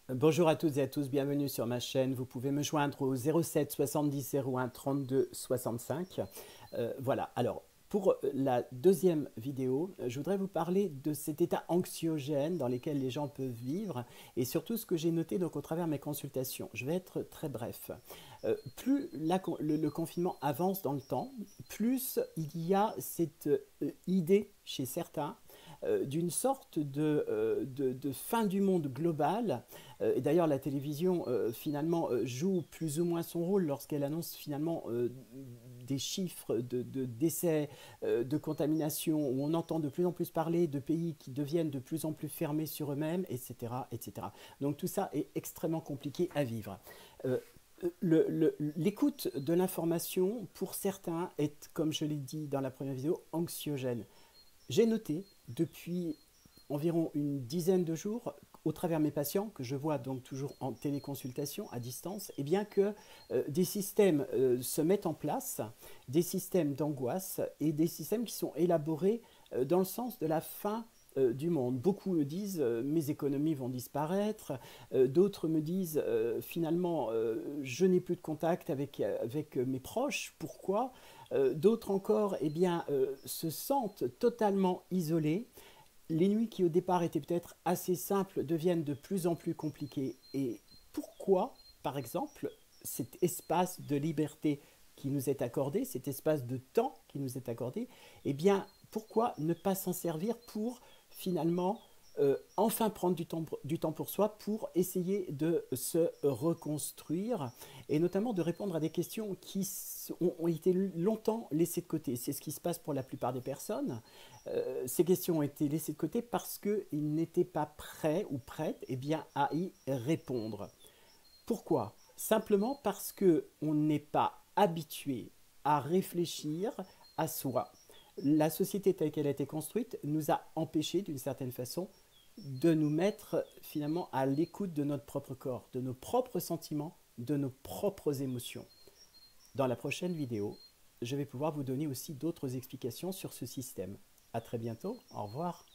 Bonjour à toutes et à tous, bienvenue sur ma chaîne. Vous pouvez me joindre au 07 70 01 32 65. Voilà, alors pour la deuxième vidéo, je voudrais vous parler de cet état anxiogène dans lequel les gens peuvent vivre et surtout ce que j'ai noté donc au travers de mes consultations. Je vais être très bref. Plus le confinement avance dans le temps, plus il y a cette idée chez certains d'une sorte de fin du monde global. Et d'ailleurs, la télévision finalement joue plus ou moins son rôle lorsqu'elle annonce finalement des chiffres de décès, de contamination, où on entend de plus en plus parler de pays qui deviennent de plus en plus fermés sur eux-mêmes, etc., etc. Donc tout ça est extrêmement compliqué à vivre. Euh, L'écoute de l'information, pour certains, est, comme je l'ai dit dans la première vidéo, anxiogène. J'ai noté depuis environ une dizaine de jours, au travers de mes patients, que je vois donc toujours en téléconsultation à distance, et bien que des systèmes se mettent en place, des systèmes d'angoisse et des systèmes qui sont élaborés dans le sens de la fin du monde. Beaucoup me disent mes économies vont disparaître, d'autres me disent finalement je n'ai plus de contact avec mes proches, pourquoi d'autres encore eh bien, se sentent totalement isolés. Les nuits qui au départ étaient peut-être assez simples deviennent de plus en plus compliquées. Et pourquoi, par exemple, cet espace de liberté qui nous est accordé, cet espace de temps qui nous est accordé, eh bien, pourquoi ne pas s'en servir pour finalement enfin prendre du temps pour soi pour essayer de se reconstruire et notamment de répondre à des questions qui ont été longtemps laissées de côté. C'est ce qui se passe pour la plupart des personnes. Ces questions ont été laissées de côté parce qu'ils n'étaient pas prêts ou prêtes eh bien, à y répondre. Pourquoi? Simplement parce qu'on n'est pas habitué à réfléchir à soi. La société telle qu'elle a été construite nous a empêchés, d'une certaine façon, de nous mettre finalement à l'écoute de notre propre corps, de nos propres sentiments, de nos propres émotions. Dans la prochaine vidéo, je vais pouvoir vous donner aussi d'autres explications sur ce système. À très bientôt, au revoir.